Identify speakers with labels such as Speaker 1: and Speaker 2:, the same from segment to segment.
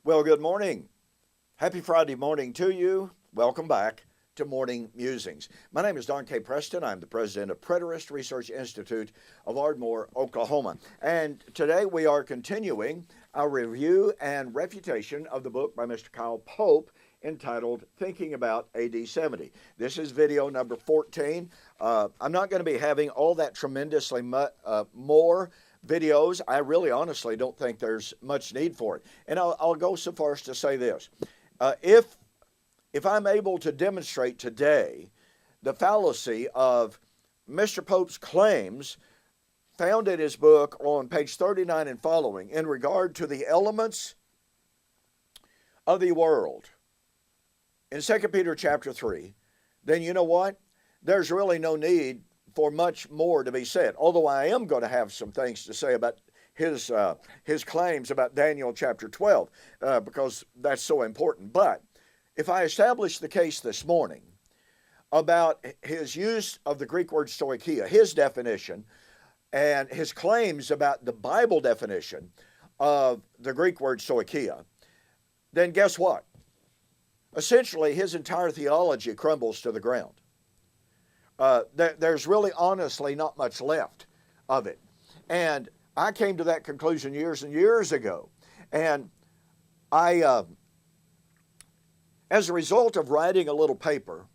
Speaker 1: Well, good morning. Happy Friday morning to you. Welcome back to Morning Musings. My name is Don K. Preston. I'm the president of Preterist Research Institute of Ardmore, Oklahoma. And today we are continuing our review and refutation of the book by Mr. Kyle Pope entitled Thinking About AD 70. This is video number 14. I'm not going to be having all that tremendously more videos. I really honestly don't think there's much need for it. And I'll go so far as to say this. If I'm able to demonstrate today the fallacy of Mr. Pope's claims found in his book on page 39 and following in regard to the elements of the world in 2 Peter chapter 3, then you know what? There's really no need for much more to be said, although I am going to have some things to say about his claims about Daniel chapter 12, because that's so important. But if I establish the case this morning about his use of the Greek word stoicheia, his definition, and his claims about the Bible definition of the Greek word stoicheia, then guess what? Essentially, his entire theology crumbles to the ground. There's really honestly not much left of it. And I came to that conclusion years and years ago. And I, as a result of writing a little paper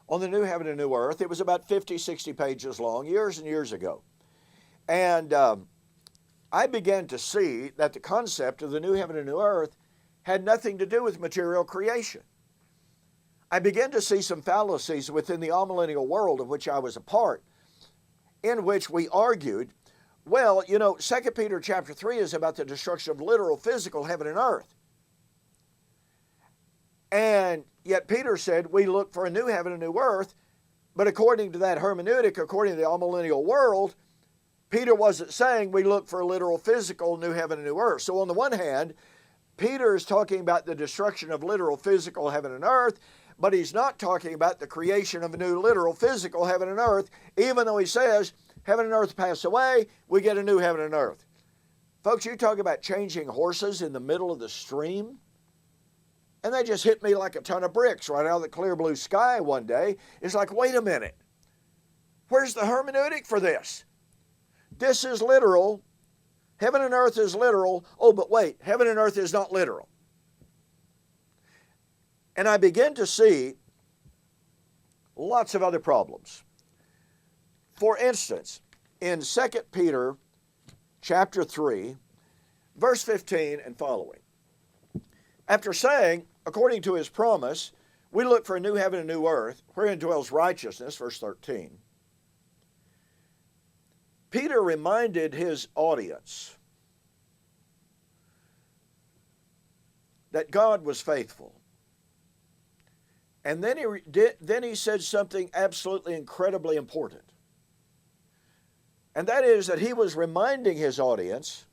Speaker 1: on the New Heaven and New Earth, it was about 50, 60 pages long, years and years ago. And I began to see that the concept of the New Heaven and New Earth had nothing to do with material creation. I began to see some fallacies within the amillennial world of which I was a part, in which we argued, well, you know, 2 Peter chapter 3 is about the destruction of literal, physical heaven and earth. And yet Peter said we look for a new heaven and new earth, but according to that hermeneutic, according to the amillennial world, Peter wasn't saying we look for a literal, physical new heaven and new earth. So on the one hand, Peter is talking about the destruction of literal, physical heaven and earth, but he's not talking about the creation of a new literal, physical heaven and earth, even though he says heaven and earth pass away, we get a new heaven and earth. Folks, you talk about changing horses in the middle of the stream, and they just hit me like a ton of bricks right out of the clear blue sky one day. It's like, wait a minute. Where's the hermeneutic for this? This is literal. Heaven and earth is literal. Oh, but wait, heaven and earth is not literal. And I begin to see lots of other problems. For instance, in 2 Peter chapter 3, verse 15 and following, after saying, according to his promise, we look for a new heaven and new earth, wherein dwells righteousness, verse 13, Peter reminded his audience that God was faithful. And then he said something absolutely incredibly important. And that is that he was reminding his audience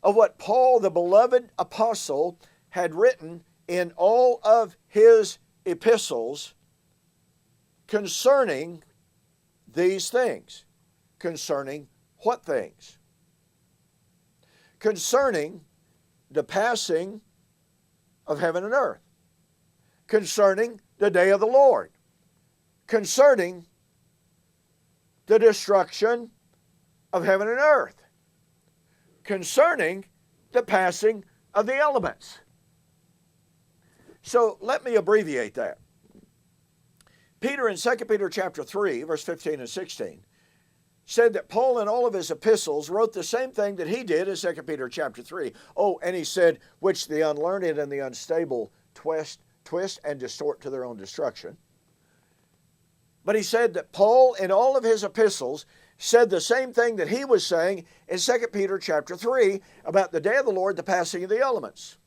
Speaker 1: of what Paul, the beloved apostle, had written in all of his epistles concerning these things. Concerning what things? Concerning the passing of heaven and earth. Concerning the day of the Lord. Concerning the destruction of heaven and earth. Concerning the passing of the elements. So let me abbreviate that. Peter in 2 Peter chapter 3, verse 15 and 16, said that Paul in all of his epistles wrote the same thing that he did in 2 Peter chapter 3. Oh, and he said, which the unlearned and the unstable twist and distort to their own destruction. But he said that Paul in all of his epistles said the same thing that he was saying in 2 Peter chapter 3 about the day of the Lord, the passing of the elements.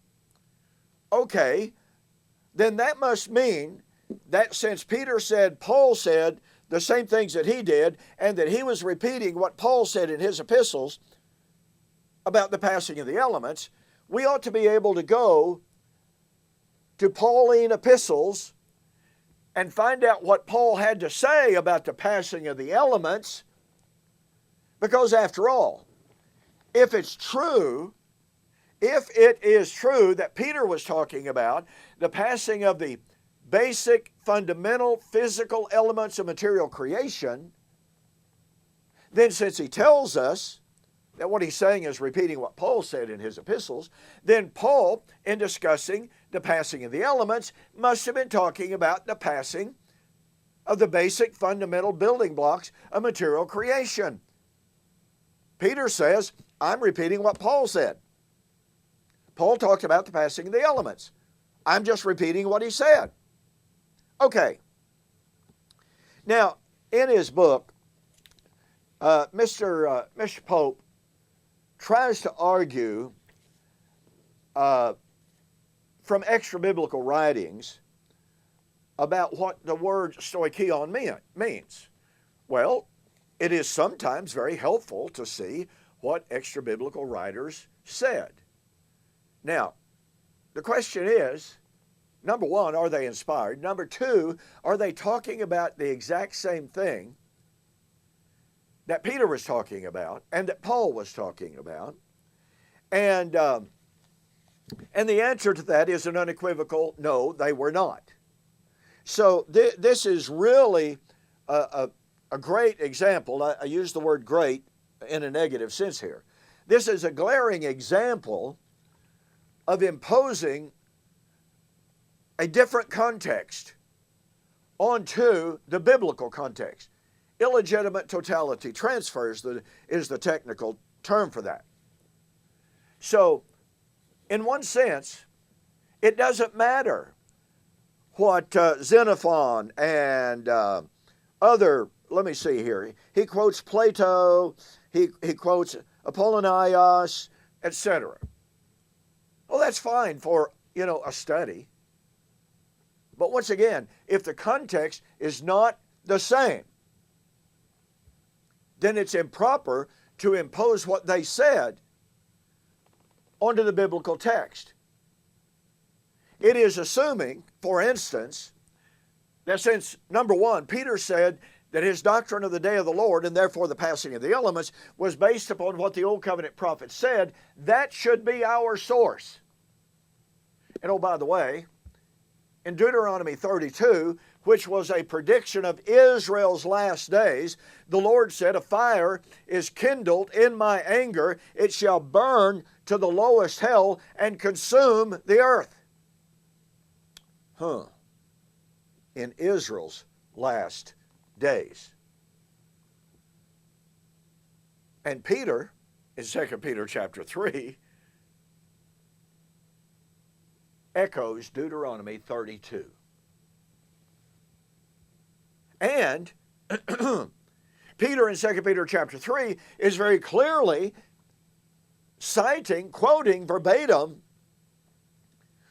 Speaker 1: Okay, then that must mean that since Peter said, Paul said the same things that he did, and that he was repeating what Paul said in his epistles about the passing of the elements, we ought to be able to go to Pauline epistles and find out what Paul had to say about the passing of the elements, because after all, if it's true if it is true that Peter was talking about the passing of the basic, fundamental, physical elements of material creation, then since he tells us that what he's saying is repeating what Paul said in his epistles, then Paul, in discussing the passing of the elements, must have been talking about the passing of the basic, fundamental building blocks of material creation. Peter says, I'm repeating what Paul said. Paul talked about the passing of the elements. I'm just repeating what he said. Okay. Now, in his book, Mr. Pope tries to argue from extra-biblical writings about what the word stoichion means. Well, it is sometimes very helpful to see what extra-biblical writers said. Now, the question is, number one, are they inspired? Number two, are they talking about the exact same thing that Peter was talking about and that Paul was talking about? And the answer to that is an unequivocal no, they were not. So this is really a great example. I use the word great in a negative sense here. This is a glaring example of imposing a different context onto the biblical context. Illegitimate totality transfers is the technical term for that. So, in one sense, it doesn't matter what Xenophon and other, let me see here, he quotes Plato, he quotes Apollonius, etc. Well, that's fine for, a study. But once again, if the context is not the same, then it's improper to impose what they said onto the biblical text. It is assuming, for instance, that since, number one, Peter said that his doctrine of the day of the Lord, and therefore the passing of the elements, was based upon what the Old Covenant prophets said, that should be our source. And oh, by the way, in Deuteronomy 32, which was a prediction of Israel's last days, the Lord said, a fire is kindled in my anger, it shall burn to the lowest hell and consume the earth. In Israel's last days. And Peter, in 2 Peter chapter 3, echoes Deuteronomy 32. And Peter in 2 Peter chapter 3 is very clearly quoting verbatim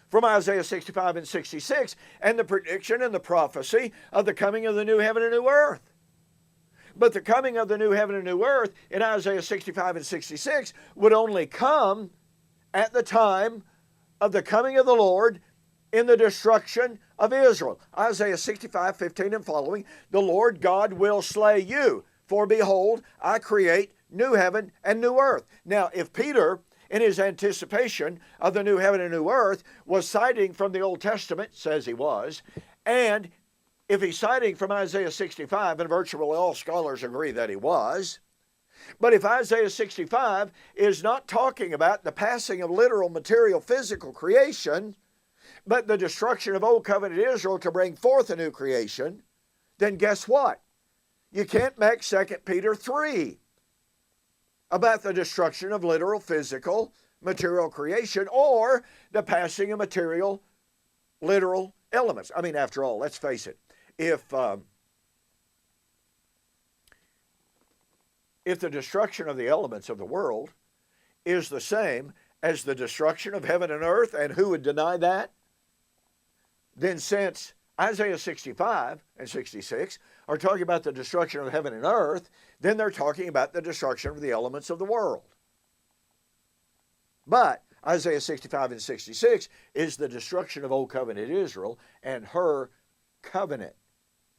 Speaker 1: from Isaiah 65 and 66 and the prediction and the prophecy of the coming of the new heaven and new earth. But the coming of the new heaven and new earth in Isaiah 65 and 66 would only come at the time of the coming of the Lord in the destruction of Israel. Isaiah 65:15 and following, the Lord God will slay you, for behold, I create new heaven and new earth. Now, if Peter, in his anticipation of the new heaven and new earth, was citing from the Old Testament, says he was, and if he's citing from Isaiah 65, and virtually all scholars agree that he was, but if Isaiah 65 is not talking about the passing of literal, material, physical creation, but the destruction of Old Covenant Israel to bring forth a new creation, then guess what? You can't make 2 Peter 3 about the destruction of literal, physical, material creation or the passing of material, literal elements. I mean, after all, let's face it, if the destruction of the elements of the world is the same as the destruction of heaven and earth, and who would deny that? Then since Isaiah 65 and 66 are talking about the destruction of heaven and earth, then they're talking about the destruction of the elements of the world. But Isaiah 65 and 66 is the destruction of Old Covenant Israel and her covenant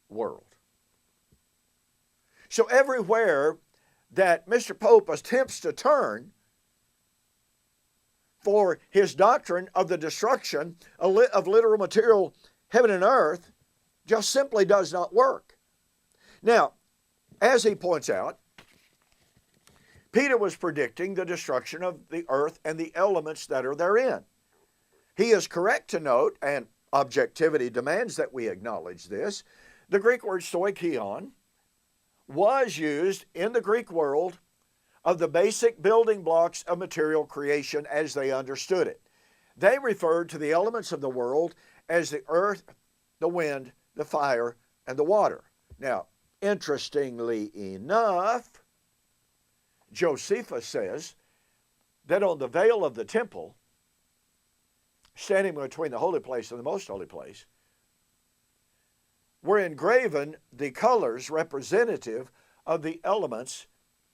Speaker 1: world. So everywhere that Mr. Pope attempts to turn for his doctrine of the destruction of literal material heaven and earth just simply does not work. Now, as he points out, Peter was predicting the destruction of the earth and the elements that are therein. He is correct to note, and objectivity demands that we acknowledge this, the Greek word stoicheion was used in the Greek world of the basic building blocks of material creation as they understood it. They referred to the elements of the world as the earth, the wind, the fire, and the water. Now, interestingly enough, Josephus says that on the veil of the temple, standing between the holy place and the most holy place, were engraven the colors representative of the elements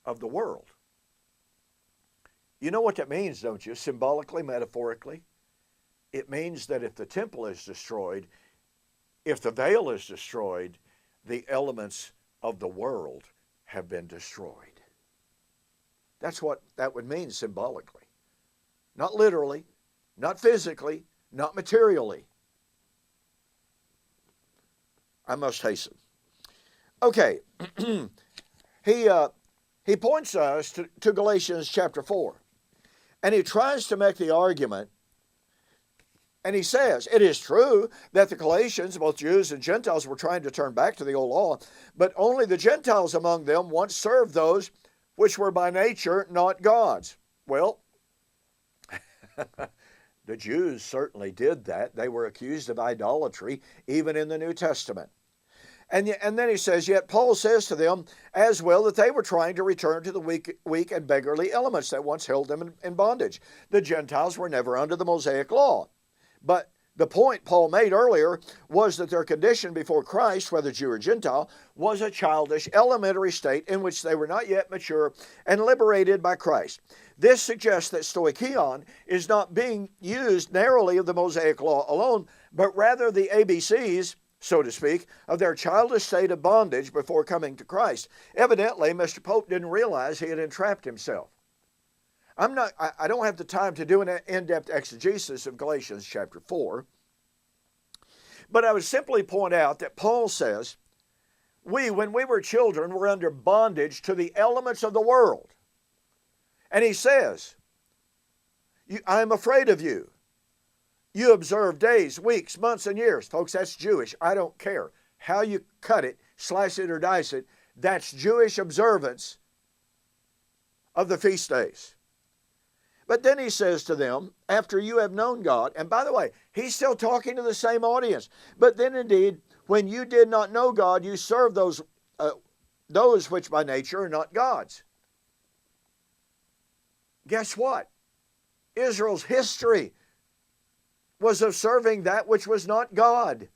Speaker 1: of the world. You know what that means, don't you? Symbolically, metaphorically? It means that if the temple is destroyed, if the veil is destroyed, the elements of the world have been destroyed. That's what that would mean symbolically. Not literally, not physically, not materially. I must hasten. Okay, he points us to Galatians chapter 4. And he tries to make the argument, and he says, it is true that the Galatians, both Jews and Gentiles, were trying to turn back to the old law, but only the Gentiles among them once served those which were by nature not God's. Well, the Jews certainly did that. They were accused of idolatry, even in the New Testament. And then he says, yet Paul says to them as well that they were trying to return to the weak and beggarly elements that once held them in bondage. The Gentiles were never under the Mosaic law. But the point Paul made earlier was that their condition before Christ, whether Jew or Gentile, was a childish, elementary state in which they were not yet mature and liberated by Christ. This suggests that stoicheion is not being used narrowly of the Mosaic law alone, but rather the ABCs, so to speak, of their childish state of bondage before coming to Christ. Evidently, Mr. Pope didn't realize he had entrapped himself. I don't have the time to do an in-depth exegesis of Galatians chapter 4, but I would simply point out that Paul says, when we were children, were under bondage to the elements of the world. And he says, I am afraid of you. You observe days, weeks, months, and years. Folks, that's Jewish. I don't care how you cut it, slice it, or dice it. That's Jewish observance of the feast days. But then he says to them, after you have known God, and by the way, he's still talking to the same audience. But then indeed, when you did not know God, you served those which by nature are not God's. Guess what? Israel's history was of serving that which was not God.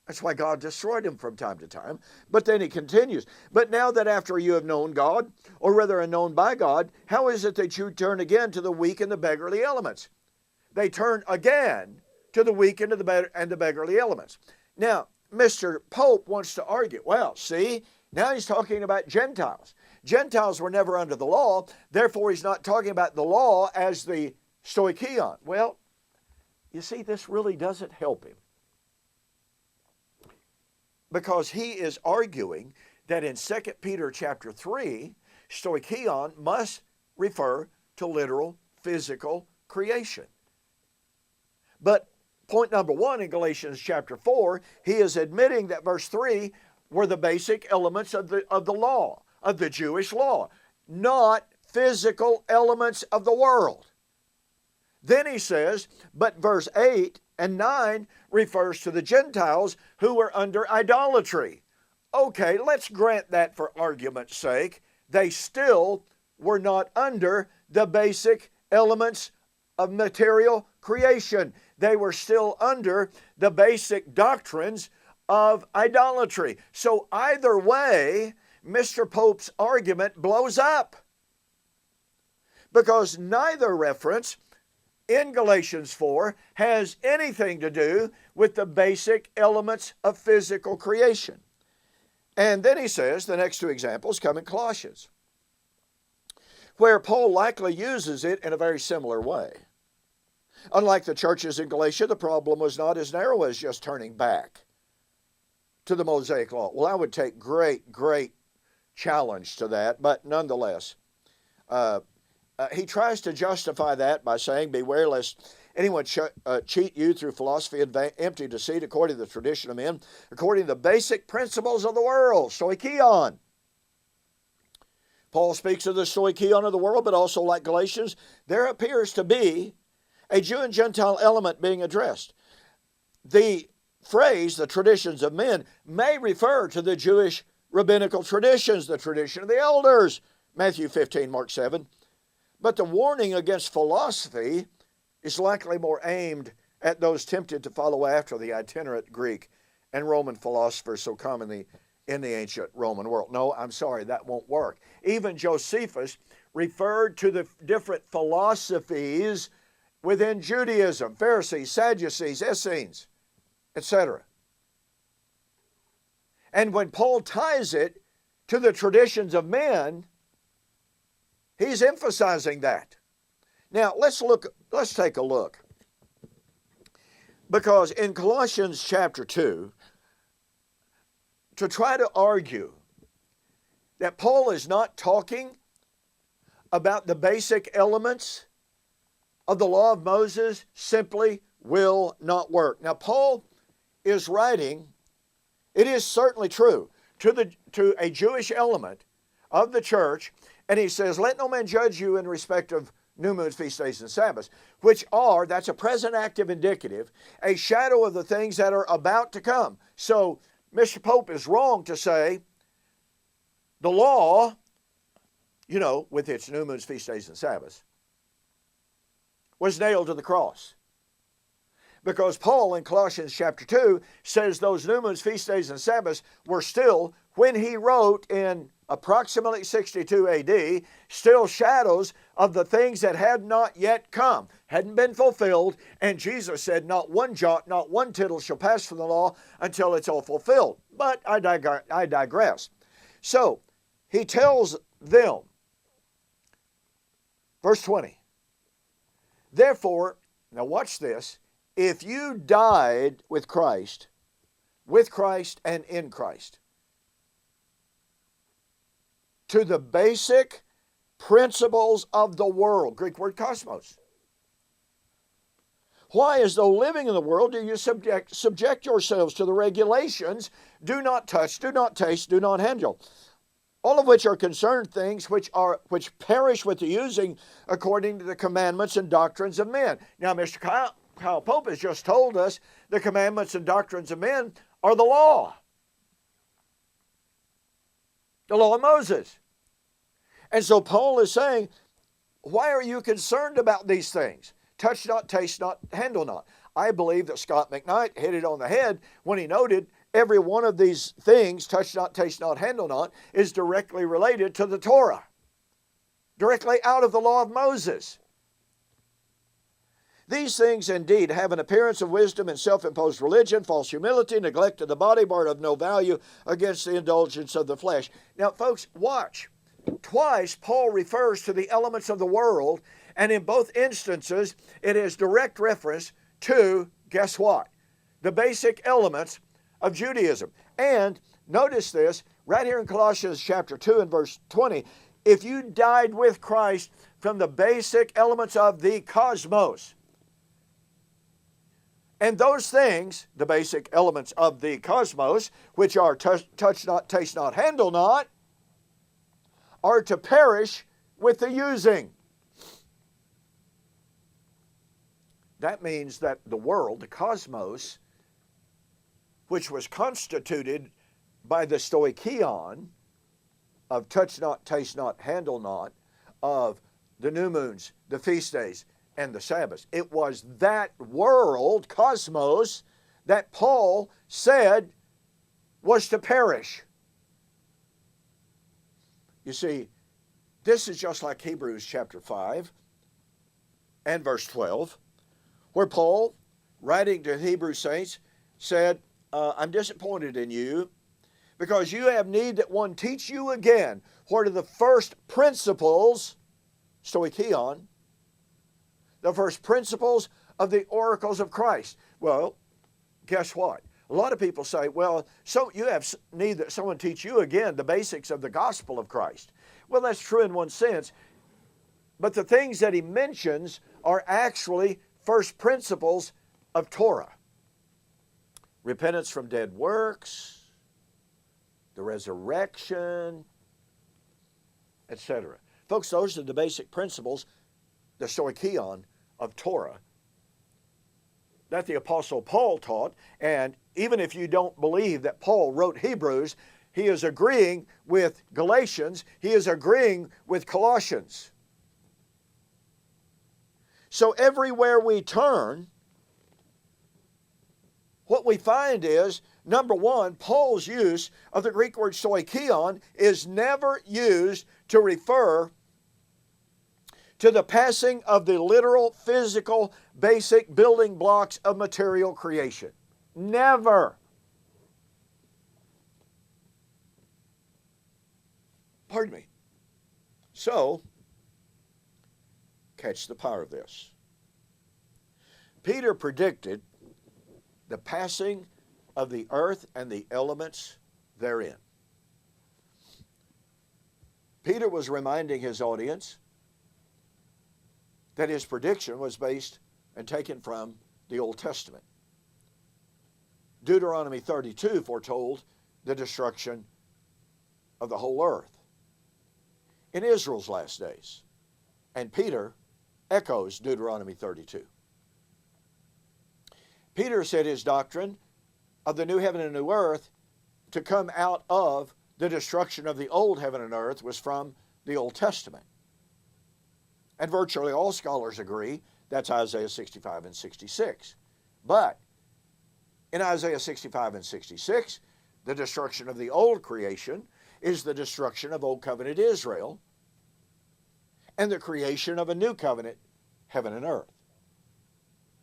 Speaker 1: That's why God destroyed him from time to time. But then he continues. But now that after you have known God, or rather are known by God, how is it that you turn again to the weak and the beggarly elements? They turn again to the weak and the beggarly elements. Now, Mr. Pope wants to argue, well, see, now he's talking about Gentiles. Gentiles were never under the law, therefore he's not talking about the law as the stoicheion. Well, you see, this really doesn't help him. Because he is arguing that in 2 Peter chapter 3, stoicheion must refer to literal physical creation. But point number 1 in Galatians chapter 4, he is admitting that verse 3 were the basic elements of the law, of the Jewish law, not physical elements of the world. Then he says, but verse 8 and 9 refers to the Gentiles who were under idolatry. Okay, let's grant that for argument's sake. They still were not under the basic elements of material creation. They were still under the basic doctrines of idolatry. So either way, Mr. Pope's argument blows up. Because neither reference in Galatians 4 has anything to do with the basic elements of physical creation. And then he says, the next two examples come in Colossians, where Paul likely uses it in a very similar way. Unlike the churches in Galatia, the problem was not as narrow as just turning back to the Mosaic law. Well, I would take great challenge to that, but nonetheless, he tries to justify that by saying, beware lest anyone cheat you through philosophy and empty deceit according to the tradition of men, according to the basic principles of the world, stoicheon. Paul speaks of the stoicheon of the world, but also like Galatians, there appears to be a Jew and Gentile element being addressed. The phrase, the traditions of men, may refer to the Jewish rabbinical traditions, the tradition of the elders, Matthew 15, Mark 7. But the warning against philosophy is likely more aimed at those tempted to follow after the itinerant Greek and Roman philosophers so commonly in the ancient Roman world. No, I'm sorry, that won't work. Even Josephus referred to the different philosophies within Judaism, Pharisees, Sadducees, Essenes, etc. And when Paul ties it to the traditions of men, he's emphasizing that. Now, let's take a look. Because in Colossians chapter 2, to try to argue that Paul is not talking about the basic elements of the law of Moses simply will not work. Now, Paul is writing, it is certainly true, to a Jewish element of the church, and he says, let no man judge you in respect of new moons, feast days, and Sabbaths, which are, that's a present active indicative, a shadow of the things that are about to come. So, Mr. Pope is wrong to say the law, with its new moons, feast days, and Sabbaths, was nailed to the cross. Because Paul in Colossians chapter 2 says those new moons, feast days, and Sabbaths were still, when he wrote in approximately 62 AD, still shadows of the things that had not yet come, hadn't been fulfilled, and Jesus said, not one jot, not one tittle shall pass from the law until it's all fulfilled. But I digress. So, he tells them, verse 20, therefore, now watch this, if you died with Christ and in Christ, to the basic principles of the world, Greek word cosmos. Why, as though living in the world, do you subject yourselves to the regulations, do not touch, do not taste, do not handle, all of which are concerned things which perish with the using according to the commandments and doctrines of men. Now, Mr. Kyle Pope has just told us the commandments and doctrines of men are the law of Moses. And so Paul is saying, why are you concerned about these things? Touch not, taste not, handle not. I believe that Scott McKnight hit it on the head when he noted every one of these things, touch not, taste not, handle not, is directly related to the Torah, directly out of the law of Moses. These things indeed have an appearance of wisdom and self-imposed religion, false humility, neglect of the body, but of no value against the indulgence of the flesh. Now, folks, watch. Twice, Paul refers to the elements of the world, and in both instances, it is direct reference to, guess what? The basic elements of Judaism. And notice this, right here in Colossians chapter 2 and verse 20, if you died with Christ from the basic elements of the cosmos, and those things, the basic elements of the cosmos, which are touch not, taste not, handle not, are to perish with the using. That means that the world, the cosmos, which was constituted by the stoicheon of touch not, taste not, handle not, of the new moons, the feast days, and the Sabbaths. It was that world, cosmos, that Paul said was to perish. You see, this is just like Hebrews chapter 5 and verse 12, where Paul, writing to Hebrew saints, said, I'm disappointed in you because you have need that one teach you again what are the first principles, stoicheon, the first principles of the oracles of Christ. Well, guess what? A lot of people say, well, so you have need that someone teach you again the basics of the gospel of Christ. Well, that's true in one sense, but the things that he mentions are actually first principles of Torah. Repentance from dead works, the resurrection, etc. Folks, those are the basic principles, the stoicheon of Torah, that the Apostle Paul taught. And even if you don't believe that Paul wrote Hebrews, he is agreeing with Galatians, he is agreeing with Colossians. So everywhere we turn, what we find is, number one, Paul's use of the Greek word stoicheon is never used to refer to the passing of the literal, physical, basic building blocks of material creation. Never. Pardon me. So, catch the power of this. Peter predicted the passing of the earth and the elements therein. Peter was reminding his audience that his prediction was based and taken from the Old Testament. Deuteronomy 32 foretold the destruction of the whole earth in Israel's last days. And Peter echoes Deuteronomy 32. Peter said his doctrine of the new heaven and new earth to come out of the destruction of the old heaven and earth was from the Old Testament. And virtually all scholars agree that's Isaiah 65 and 66. But in Isaiah 65 and 66, the destruction of the old creation is the destruction of Old Covenant Israel and the creation of a new covenant, heaven and earth,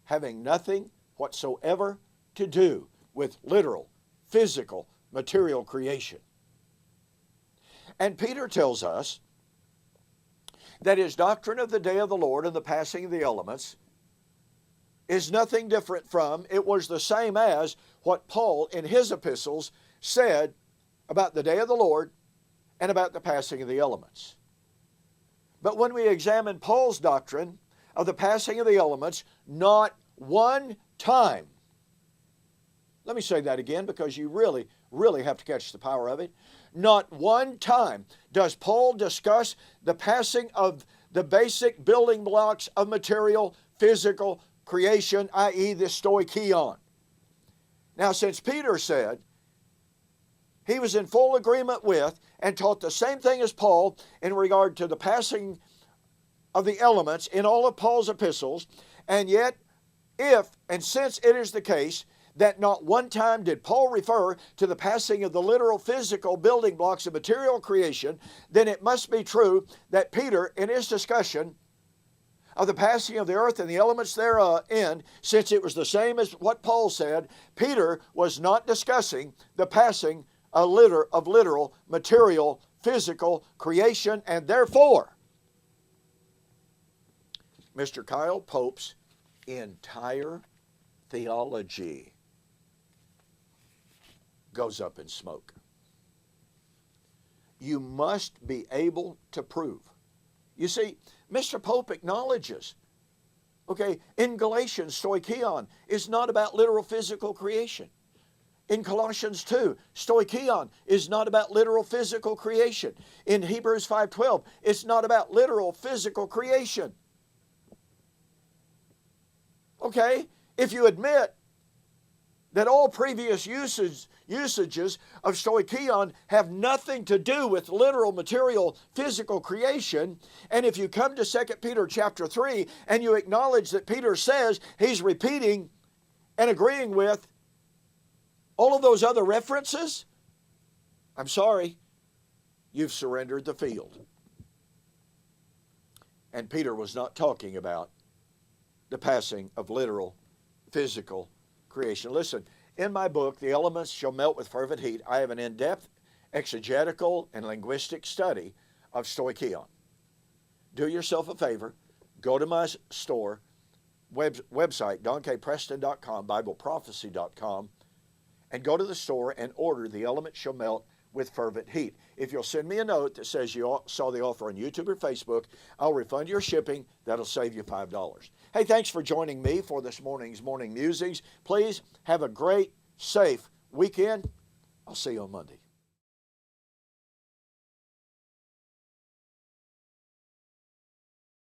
Speaker 1: having nothing whatsoever to do with literal, physical, material creation. And Peter tells us that his doctrine of the day of the Lord and the passing of the elements is nothing different from, it was the same as what Paul in his epistles said about the day of the Lord and about the passing of the elements. But when we examine Paul's doctrine of the passing of the elements, not one time, let me say that again because you really have to catch the power of it. Not one time does Paul discuss the passing of the basic building blocks of material, physical creation, i.e. the stoicheon. Now, since Peter said he was in full agreement with and taught the same thing as Paul in regard to the passing of the elements in all of Paul's epistles, and yet if and since it is the case that not one time did Paul refer to the passing of the literal physical building blocks of material creation, then it must be true that Peter, in his discussion of the passing of the earth and the elements therein, since it was the same as what Paul said, Peter was not discussing the passing of literal, material, physical creation, and therefore, Mr. Kyle Pope's entire theology goes up in smoke. You must be able to prove. You see, Mr. Pope acknowledges, okay, in Galatians, stoicheon is not about literal physical creation. In Colossians 2, stoicheon is not about literal physical creation. In Hebrews 5:12, it's not about literal physical creation. Okay, if you admit that all previous usages of stoicheon have nothing to do with literal, material, physical creation, and if you come to 2 Peter chapter 3 and you acknowledge that Peter says he's repeating and agreeing with all of those other references, I'm sorry, you've surrendered the field. And Peter was not talking about the passing of literal, physical creation. Listen, in my book, The Elements Shall Melt with Fervent Heat, I have an in-depth exegetical and linguistic study of stoicheon. Do yourself a favor, go to my store, website, DonKPreston.com, BibleProphecy.com, and go to the store and order The Elements Shall Melt with Fervent Heat. If you'll send me a note that says you saw the offer on YouTube or Facebook, I'll refund your shipping. That'll save you $5. Hey, thanks for joining me for this morning's Morning Musings. Please have a great, safe weekend. I'll see you on Monday.